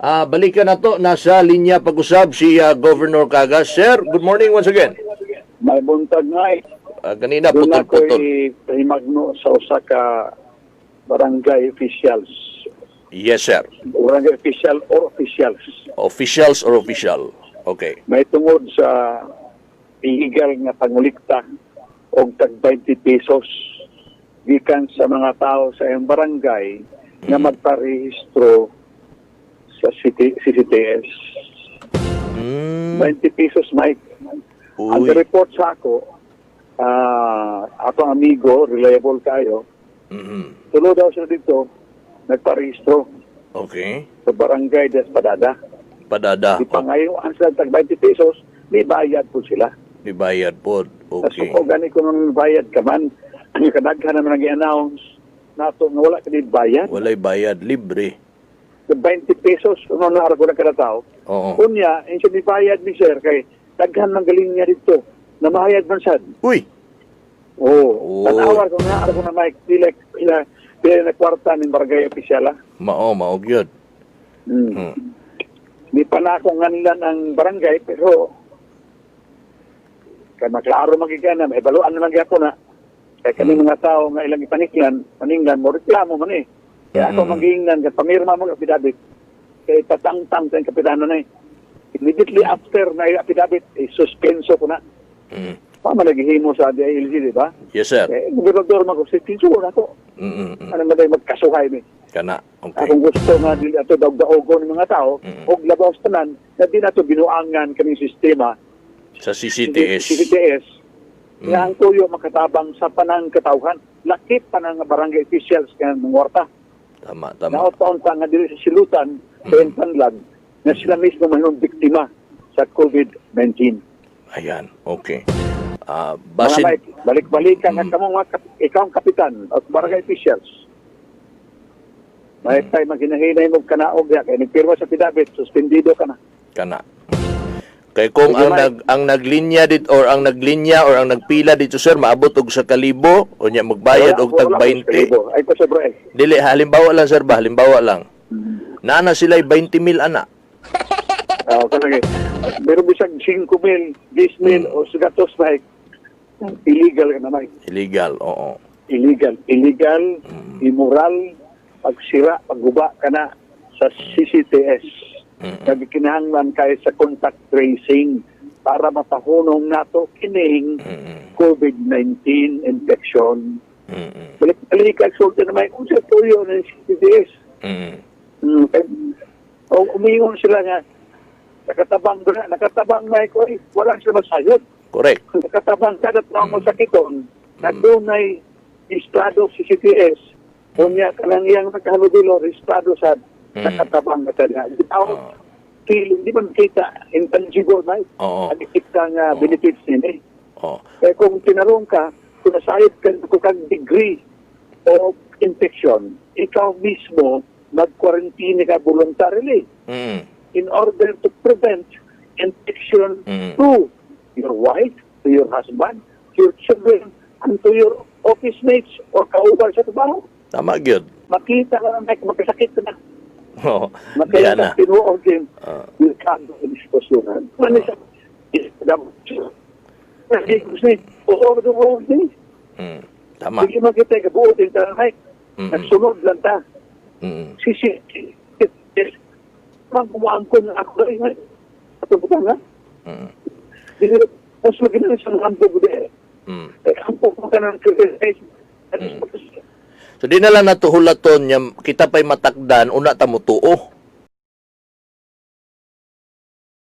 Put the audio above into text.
Balikan na to, nasa linya pag-usab si Governor Cagas. Sir, good morning once again. May buntag nga Kanina doon putol-putol. ako'y magno sa usa ka barangay officials. Yes, sir. Barangay official or officials. Officials or official? Okay. May tungod sa illegal nga pangulikta o tag 20 pesos gikan sa mga tao sa iyang barangay nga magparehistro sa CCTS. 20 pesos, Mike. Ang Uy. report sa ako, akong amigo, reliable kayo, tulo daw siya dito, nagparehistro Okay. sa barangay des Padada. Padada. Di pa ngayon, ang sila tag 20 pesos, may bayad po sila. May bayad po. Okay. Okay. So, gani ko nung bayad ka man, ang kadaghan naman nag-i-announce nato nga wala ka din bayad. Walay bayad. Libre. Sa 20 pesos, ano na ko na kada tao. Oo. Kunya, siya di bayad ni sir, kay daghan ng galing niya dito, na mahayad man sad. Uy. Oo. Oh. Tanawar ko na Mike, pila na kwarta ng barangay opisyal. Maog yun. Di pa na akong nganilan ang barangay, pero kaya maklaro magigana, may baluan naman kaya po na. Kaya kami mga tao nga ilang paninglan, mo reklamo man eh. Kaya ako magingnan, kaya pamirma mo kapidabit. Kaya patang-tang sa kapitano na eh. Immediately after na yung affidavit, suspenso ko na. Naghihimo sa DILG, di ba? Yes, sir. Gobernador mag-suspenso ko na ako. Ano ba tayo magkasuhay mo? Kana. Okay. Akong gusto nga dili ato daog-daogo ng mga tao, og labaw sa tanan, na di nato binuangan kaming sistema Sa CCTS. CCTS. Nga ang tuyo makatabang sa panang katawhan. Lakip pa ng barangay officials kaya ng warta. Tama. Naotaon pa nga dili sa silutan, sa Tanlag, na sila mismo mayroong biktima sa COVID-19. Ayan. Okay. Mga Basin. Mike, balik-balikan nga kamo nga ikaw ang kapitan at barangay officials. May tayo maghinahinay mo kanaog ya kaya nagpirma sa pidabit, suspendido ka na. Kana. Kay kung ang naglinya dit or ang nagpila dito sir maabot og sa kalibo o nya magbayad og tag 20. Ay pa sa bro. Dili halimbawa lang sir ba halimbawa lang. Naana sila 20,000 ana. Kasi pero bisag 5,000, 10,000 o sigatos Mike. Illegal ka na Mike. Illegal, oo. Illegal, immoral, pagsira, pagguba ka na sa CCTS. Nagkinahanglan kayo sa contact tracing para mapahunong nato kining COVID-19 infection. Balik-balik sulti na may kung sa tuyo ng CCTS. Umingon sila nga, nakatabang na ko, wala sila masayod. Correct. Nakatabang kada tao mo sakiton, na doon ay estado CCTS, kunya ka lang iyang nakahalubilo, estado sa nakatabang na talaga. Hindi tao, hindi man kita, intangible na adikit kang benefits nila. Kaya kung tinarong ka, kung nasayod ka kung degree of infection, ikaw mismo mag-quarantine ka voluntarily in order to prevent infection to your wife, to your husband, to your children, and to your office mates or kaubar sa trabaho. Tama gyud. Makita ka na, makasakit ka na. Oo. Makita na. ka pinuog din. Yung kando sa diskusyonan. Ano siya? Oo, Tama. hindi makita ka buo din ka na, nagsunod lang ta. Sisi, magkumaangkon na ako rin. Ato po nga. Mas magiging isang hampo ko din. Hampo ko ka ng criticize. So di na lang natuhulaton niya kita pa'y matakdan una ta mo tuo.